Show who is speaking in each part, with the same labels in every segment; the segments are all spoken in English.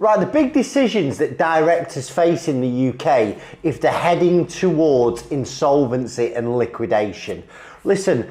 Speaker 1: Right, the big decisions that directors face in the UK if they're heading towards insolvency and liquidation. Listen,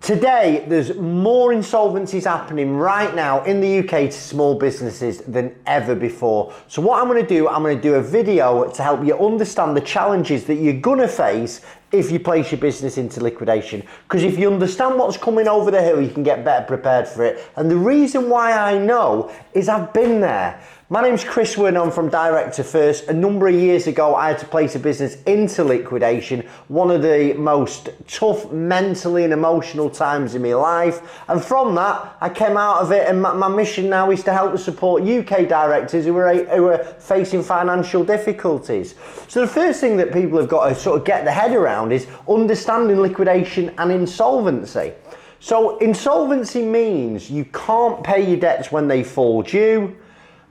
Speaker 1: today there's more insolvencies happening right now in the UK to small businesses than ever before. So what I'm going to do a video to help you understand the challenges that you're going to face if you place your business into liquidation. Because if you understand what's coming over the hill, you can get better prepared for it. And the reason why I know is I've been there. My name's Chris Wynn, I'm from Director First. A number of years ago, I had to place a business into liquidation, one of the most tough mentally and emotional times in my life. And from that, I came out of it, and my mission now is to help and support UK directors who are facing financial difficulties. So the first thing that people have got to sort of get their head around is understanding liquidation and insolvency. So insolvency means you can't pay your debts when they fall due.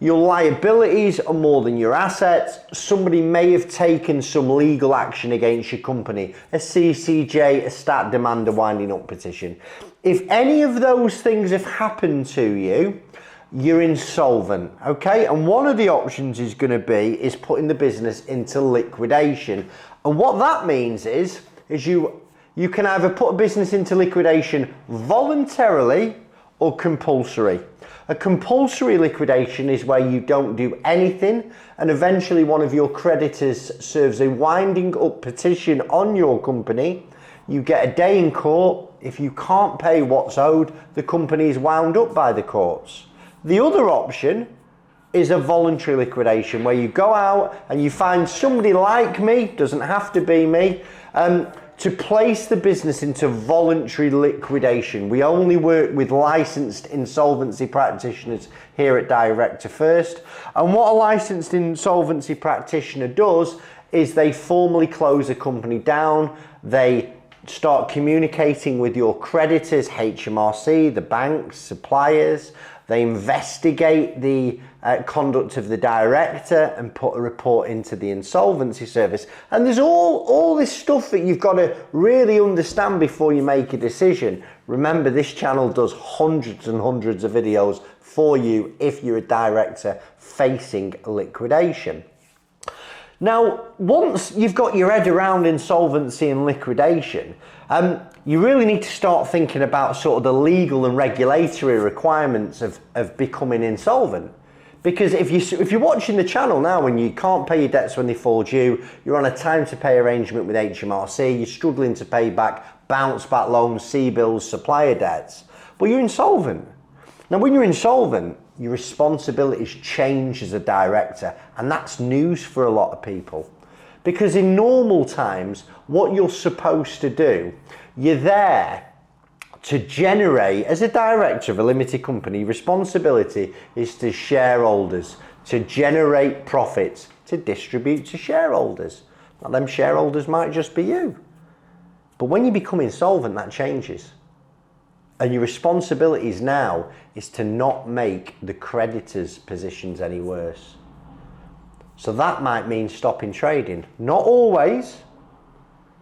Speaker 1: Your liabilities are more than your assets. Somebody may have taken some legal action against your company, a CCJ, a stat demand, a winding up petition. If any of those things have happened to you, you're insolvent, okay? And one of the options is going to be putting the business into liquidation. And what that means is you can either put a business into liquidation voluntarily or compulsory. A compulsory liquidation is where you don't do anything and eventually one of your creditors serves a winding up petition on your company. You get a day in court. If you can't pay what's owed, the company is wound up by the courts. The other option is a voluntary liquidation where you go out and you find somebody like me, doesn't have to be me, to place the business into voluntary liquidation. We only work with licensed insolvency practitioners here at Director First. And what a licensed insolvency practitioner does is they formally close a company down. They start communicating with your creditors, HMRC, the banks, suppliers. They investigate the conduct of the director and put a report into the insolvency service. And there's all this stuff that you've got to really understand before you make a decision. Remember, this channel does hundreds and hundreds of videos for you if you're a director facing liquidation. Now, once you've got your head around insolvency and liquidation, you really need to start thinking about sort of the legal and regulatory requirements of becoming insolvent. Because if you're watching the channel now and you can't pay your debts when they fall due, you're on a time to pay arrangement with HMRC, you're struggling to pay back bounce back loans, C-bills, supplier debts, but you're insolvent. Now, when you're insolvent, your responsibilities change as a director, and that's news for a lot of people. Because in normal times, what you're supposed to do, you're there to generate, as a director of a limited company, responsibility is to shareholders, to generate profits, to distribute to shareholders. Now, them shareholders might just be you. But when you become insolvent, that changes. And your responsibilities now is to not make the creditors' positions any worse. So that might mean stopping trading. Not always,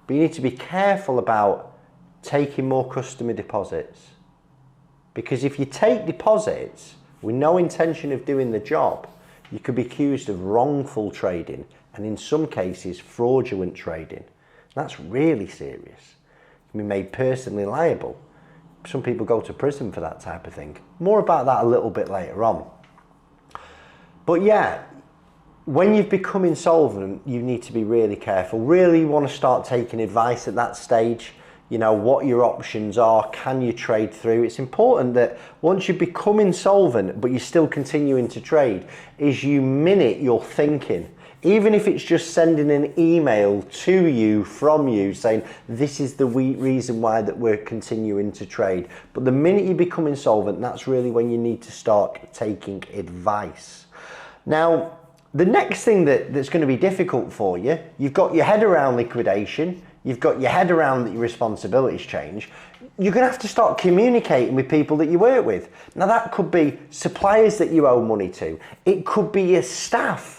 Speaker 1: but you need to be careful about taking more customer deposits. Because if you take deposits with no intention of doing the job, you could be accused of wrongful trading and in some cases fraudulent trading. That's really serious. You can be made personally liable. Some people go to prison for that type of thing. More about that a little bit later on. But yeah, when you've become insolvent, you need to be really careful. Really want to start taking advice at that stage. You know, what your options are, can you trade through? It's important that once you become insolvent, but you're still continuing to trade, is you minute your thinking. Even if it's just sending an email to you, from you, saying, this is the reason why that we're continuing to trade. But the minute you become insolvent, that's really when you need to start taking advice. Now, the next thing that's going to be difficult for you, you've got your head around liquidation, you've got your head around that your responsibilities change, you're going to have to start communicating with people that you work with. Now, that could be suppliers that you owe money to. It could be your staff.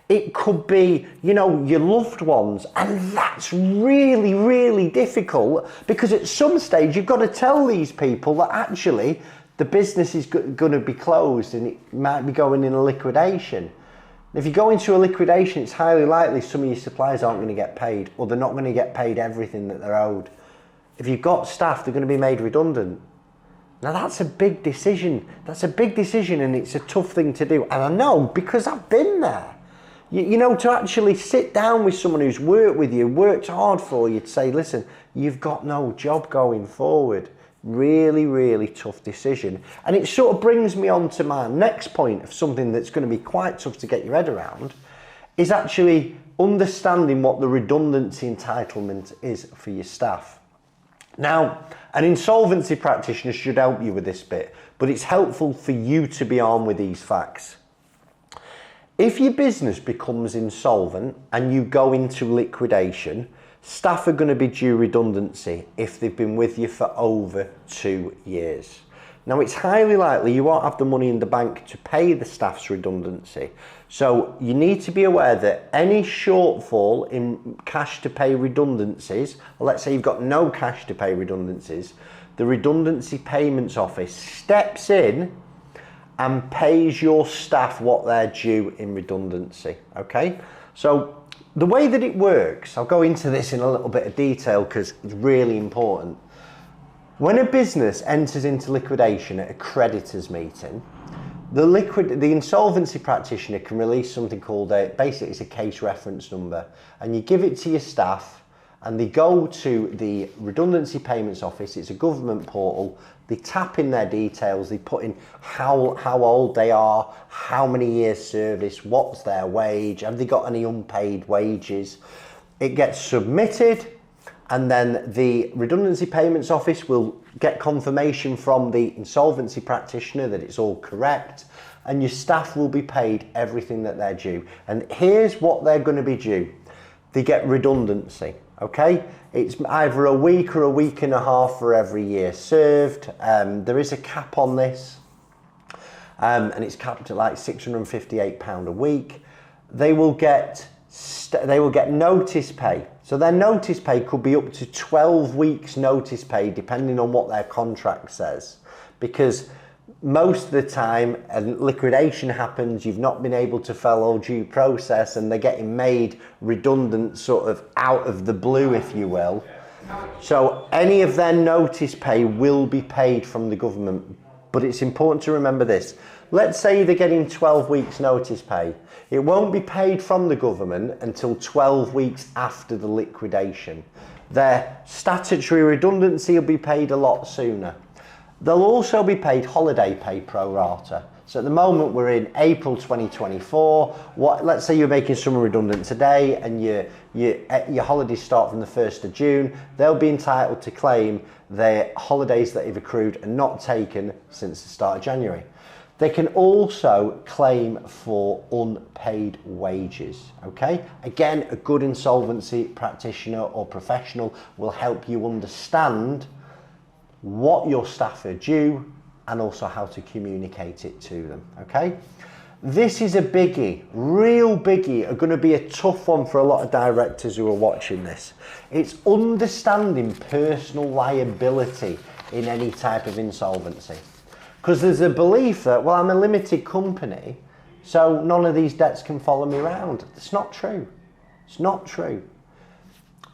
Speaker 1: It could be, you know, your loved ones. And that's really, really difficult because at some stage you've got to tell these people that actually the business is going to be closed and it might be going in a liquidation. If you go into a liquidation, it's highly likely some of your suppliers aren't going to get paid, or they're not going to get paid everything that they're owed. If you've got staff, they're going to be made redundant. Now that's a big decision. That's a big decision, and it's a tough thing to do. And I know because I've been there. You know, to actually sit down with someone who's worked with you, worked hard for you, to say, listen, you've got no job going forward. Really, really tough decision. And it sort of brings me on to my next point of something that's going to be quite tough to get your head around, is actually understanding what the redundancy entitlement is for your staff. Now, an insolvency practitioner should help you with this bit, but it's helpful for you to be armed with these facts. If your business becomes insolvent and you go into liquidation, staff are going to be due redundancy if they've been with you for over 2 years. Now, it's highly likely you won't have the money in the bank to pay the staff's redundancy. So you need to be aware that any shortfall in cash to pay redundancies, or let's say you've got no cash to pay redundancies, the redundancy payments office steps in and pays your staff what they're due in redundancy, okay? So the way that it works, I'll go into this in a little bit of detail because it's really important. When a business enters into liquidation at a creditors meeting, the insolvency practitioner can release something called basically it's a case reference number, and you give it to your staff and they go to the redundancy payments office. It's a government portal. They tap in their details, they put in how old they are, how many years service, what's their wage, have they got any unpaid wages. It gets submitted, and then the redundancy payments office will get confirmation from the insolvency practitioner that it's all correct, and your staff will be paid everything that they're due. And here's what they're going to be due. They get redundancy, okay? It's either a week or a week and a half for every year served. There is a cap on this, and it's capped at like £658 a week. They will get notice pay. So their notice pay could be up to 12 weeks notice pay, depending on what their contract says. Because most of the time, a liquidation happens, you've not been able to follow due process, and they're getting made redundant sort of out of the blue, if you will. So any of their notice pay will be paid from the government. But it's important to remember this. Let's say they're getting 12 weeks notice pay. It won't be paid from the government until 12 weeks after the liquidation. Their statutory redundancy will be paid a lot sooner. They'll also be paid holiday pay pro rata. So at the moment we're in April 2024. Let's say you're making someone redundant today and your holidays start from the 1st of June. They'll be entitled to claim their holidays that have accrued and not taken since the start of January. They can also claim for unpaid wages, okay? Again, a good insolvency practitioner or professional will help you understand what your staff are due and also how to communicate it to them, okay? This is a biggie, real biggie, are going to be a tough one for a lot of directors who are watching this. It's understanding personal liability in any type of insolvency. Because there's a belief that, well, I'm a limited company, so none of these debts can follow me around. It's not true. It's not true.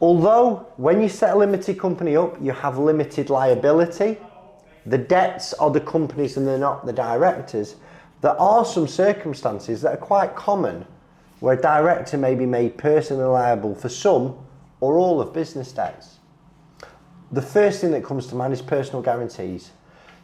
Speaker 1: Although, when you set a limited company up, you have limited liability. The debts are the companies and they're not the directors. There are some circumstances that are quite common where a director may be made personally liable for some or all of business debts. The first thing that comes to mind is personal guarantees.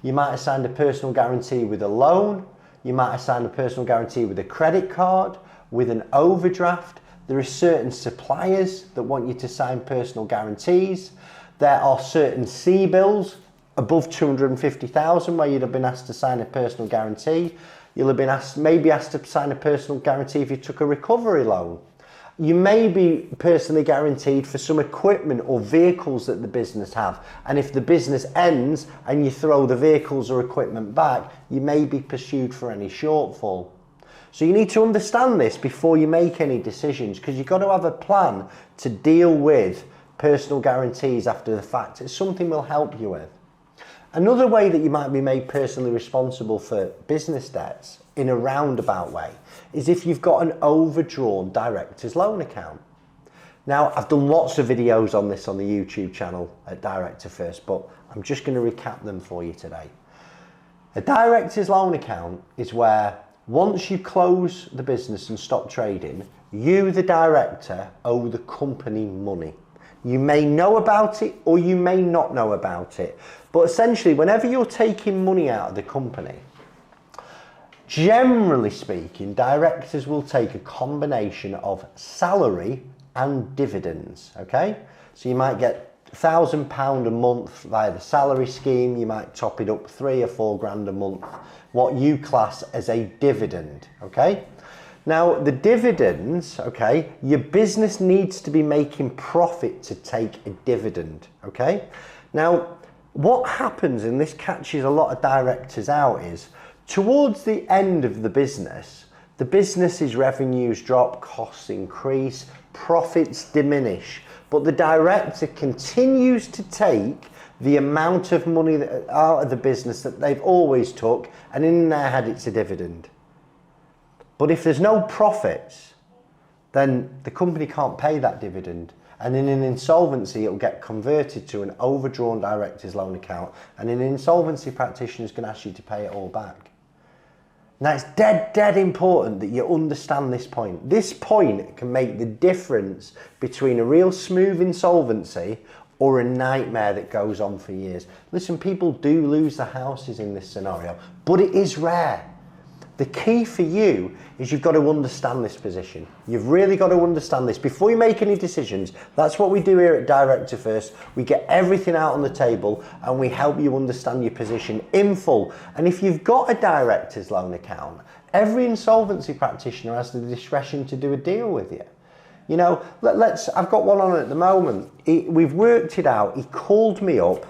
Speaker 1: You might have signed a personal guarantee with a loan. You might have signed a personal guarantee with a credit card, with an overdraft. There are certain suppliers that want you to sign personal guarantees. There are certain C-bills above 250,000 where you'd have been asked to sign a personal guarantee. You'll have been maybe asked to sign a personal guarantee if you took a recovery loan. You may be personally guaranteed for some equipment or vehicles that the business have. And if the business ends and you throw the vehicles or equipment back, you may be pursued for any shortfall. So you need to understand this before you make any decisions, because you've got to have a plan to deal with personal guarantees after the fact. It's something we'll help you with. Another way that you might be made personally responsible for business debts in a roundabout way is if you've got an overdrawn director's loan account. Now, I've done lots of videos on this on the YouTube channel at Director First, but I'm just going to recap them for you today. A director's loan account is where once you close the business and stop trading, you, the director, owe the company money. You may know about it or you may not know about it, but essentially whenever you're taking money out of the company, generally speaking, directors will take a combination of salary and dividends, okay? So you might get £1,000 a month via the salary scheme, you might top it up 3 or 4 grand a month, what you class as a dividend, okay? Now, the dividends, okay, your business needs to be making profit to take a dividend, okay? Now, what happens, and this catches a lot of directors out, is towards the end of the business's revenues drop, costs increase, profits diminish, but the director continues to take the amount of money out of the business that they've always took, and in their head it's a dividend. But if there's no profits, then the company can't pay that dividend. And in an insolvency, it'll get converted to an overdrawn director's loan account. And an insolvency practitioner is going to ask you to pay it all back. Now, it's dead important that you understand this point. This point can make the difference between a real smooth insolvency or a nightmare that goes on for years. Listen, people do lose their houses in this scenario, but it is rare. The key for you is you've got to understand this position. You've really got to understand this before you make any decisions. That's what we do here at Director First. We get everything out on the table and we help you understand your position in full. And if you've got a director's loan account, every insolvency practitioner has the discretion to do a deal with you. You know, I've got one on at the moment. We've worked it out. He called me up.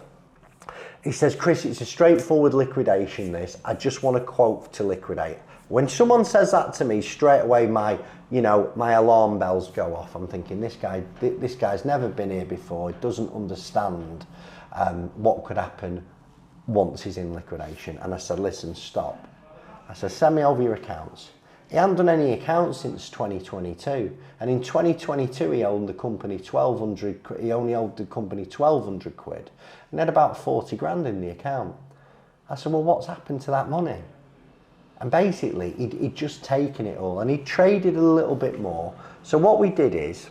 Speaker 1: He says, Chris, it's a straightforward liquidation, this. I just want a quote to liquidate. When someone says that to me, straight away my alarm bells go off. I'm thinking, this guy's never been here before. He doesn't understand what could happen once he's in liquidation. And I said, listen, stop. I said, send me over your accounts. He hadn't done any accounts since 2022. And in 2022, he owed the company 1,200 quid. He only owed the company 1,200 quid. And had about 40 grand in the account. I said, well, what's happened to that money? And basically, he'd just taken it all and he traded a little bit more. So what we did is,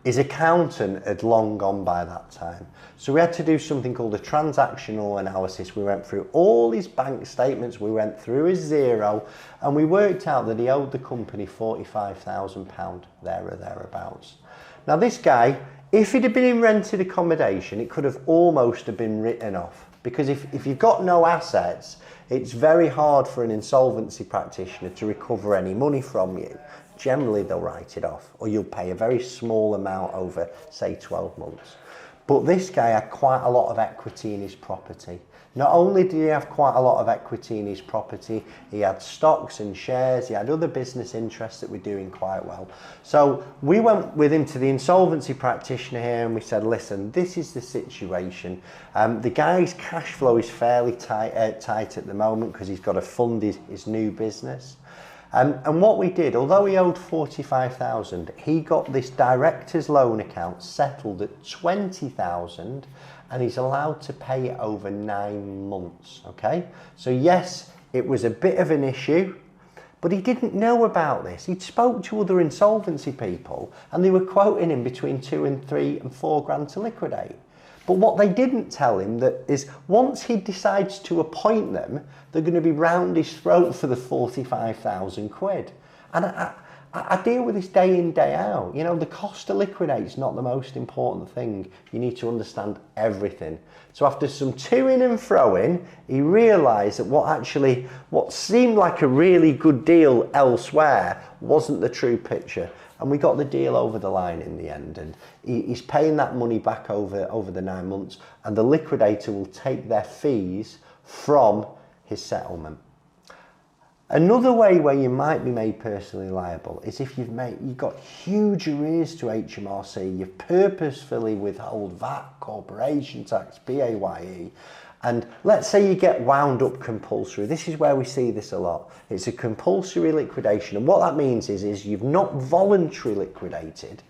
Speaker 1: his accountant had long gone by that time. So we had to do something called a transactional analysis. We went through all his bank statements, we went through his zero, and we worked out that he owed the company £45,000 there or thereabouts. Now this guy, if he'd have been in rented accommodation, it could have almost have been written off. Because if you've got no assets, it's very hard for an insolvency practitioner to recover any money from you. Generally, they'll write it off, or you'll pay a very small amount over, say, 12 months. But this guy had quite a lot of equity in his property. Not only did he have quite a lot of equity in his property, he had stocks and shares, he had other business interests that were doing quite well. So we went with him to the insolvency practitioner here and we said, listen, this is the situation. The guy's cash flow is fairly tight at the moment because he's got to fund his new business. And what we did, although he owed 45,000, he got this director's loan account settled at 20,000 and he's allowed to pay it over 9 months, okay? So yes, it was a bit of an issue, but he didn't know about this. He'd spoke to other insolvency people and they were quoting him between 2 and 3 and 4 grand to liquidate. But what they didn't tell him that is once he decides to appoint them, they're going to be round his throat for the 45,000 quid. And I deal with this day in, day out. You know, the cost to liquidate is not the most important thing. You need to understand everything. So after some to-ing and fro-ing, he realised that what seemed like a really good deal elsewhere wasn't the true picture. And we got the deal over the line in the end, and he's paying that money back over the 9 months, and the liquidator will take their fees from his settlement. Another way where you might be made personally liable is if you've got huge arrears to HMRC, you purposefully withhold VAT, corporation tax, PAYE, And let's say you get wound up compulsory. This is where we see this a lot. It's a compulsory liquidation. And what that means is you've not voluntarily liquidated.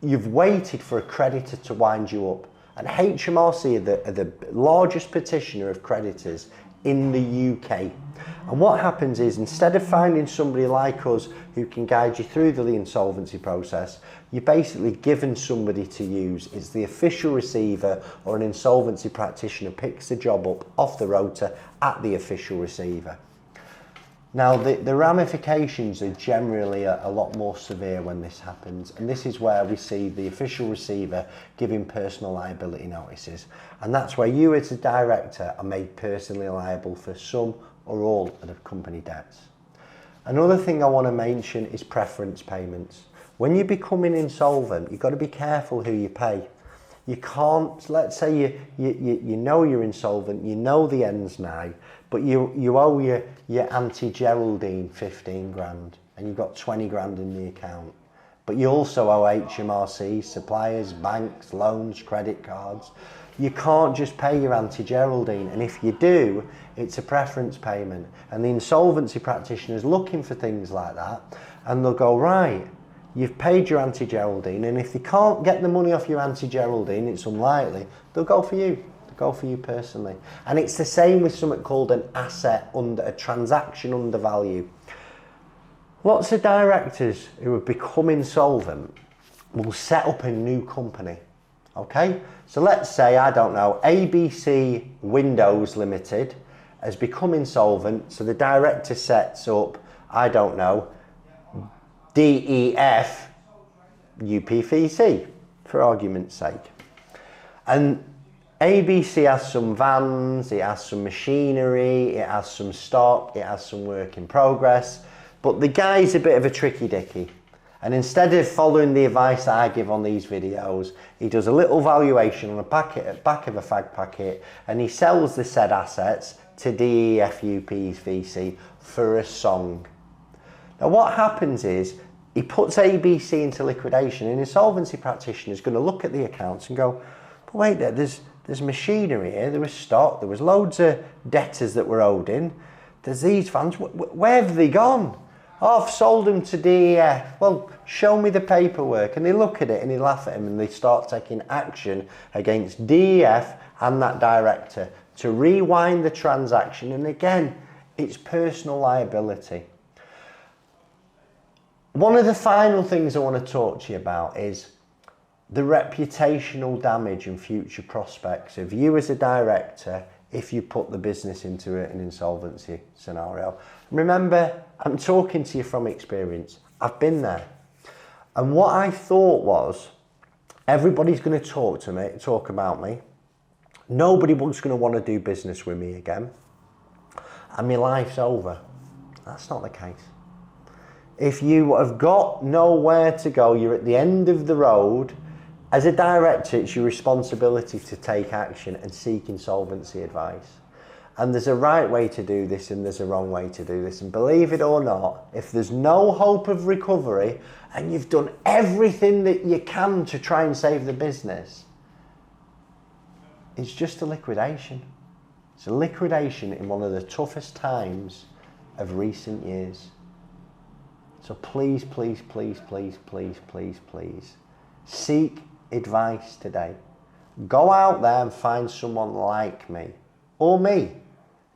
Speaker 1: You've waited for a creditor to wind you up. And HMRC are the largest petitioner of creditors in the UK. And what happens is, instead of finding somebody like us who can guide you through the insolvency process, you're basically given somebody to use. It's the official receiver or an insolvency practitioner picks the job up off the rota at the official receiver. Now, the ramifications are generally a lot more severe when this happens, and this is where we see the official receiver giving personal liability notices, and that's where you as a director are made personally liable for some or all of the company debts. Another thing I want to mention is preference payments. When you're becoming insolvent, you've got to be careful who you pay. You can't, let's say you know you're insolvent, you know the end's nigh, but you owe your Auntie Geraldine 15 grand and you've got 20 grand in the account. But you also owe HMRC, suppliers, banks, loans, credit cards. You can't just pay your Auntie Geraldine, and if you do, it's a preference payment. And the insolvency practitioner is looking for things like that, and they'll go, right, you've paid your Auntie Geraldine, and if they can't get the money off your Auntie Geraldine, it's unlikely, they'll go for you. They'll go for you personally. And it's the same with something called an asset under a transaction under value. Lots of directors who have become insolvent will set up a new company. Okay, so let's say, I don't know, ABC Windows Limited has become insolvent, so the director sets up, I don't know, DEF UPVC, for argument's sake. And ABC has some vans, it has some machinery, it has some stock, it has some work in progress, but the guy's a bit of a tricky dicky. And instead of following the advice that I give on these videos, he does a little valuation on the back of a fag packet, and he sells the said assets to DEF UPVC for a song. Now what happens is, he puts ABC into liquidation, and an insolvency practitioner is going to look at the accounts and go, but wait, there's machinery here, there was stock, there was loads of debtors that were owed in, there's these funds, where have they gone? Oh, I've sold them to DEF. Well, show me the paperwork. And they look at it and they laugh at him, and they start taking action against DEF and that director to rewind the transaction. And again, it's personal liability. One of the final things I want to talk to you about is the reputational damage and future prospects of you as a director if you put the business into an insolvency scenario. Remember, I'm talking to you from experience. I've been there. And what I thought was, everybody's going to talk about me. Nobody was going to want to do business with me again. And my life's over. That's not the case. If you have got nowhere to go, you're at the end of the road, as a director, it's your responsibility to take action and seek insolvency advice. And there's a right way to do this and there's a wrong way to do this. And believe it or not, if there's no hope of recovery and you've done everything that you can to try and save the business, it's just a liquidation. It's a liquidation in one of the toughest times of recent years. So please, please, please, please, please, please, please, seek advice today. Go out there and find someone like me, or me.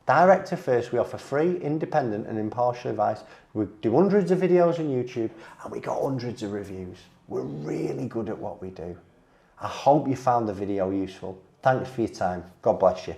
Speaker 1: Director First, we offer free, independent and impartial advice. We do hundreds of videos on YouTube and we got hundreds of reviews. We're really good at what we do. I hope you found the video useful. Thanks for your time. God bless you.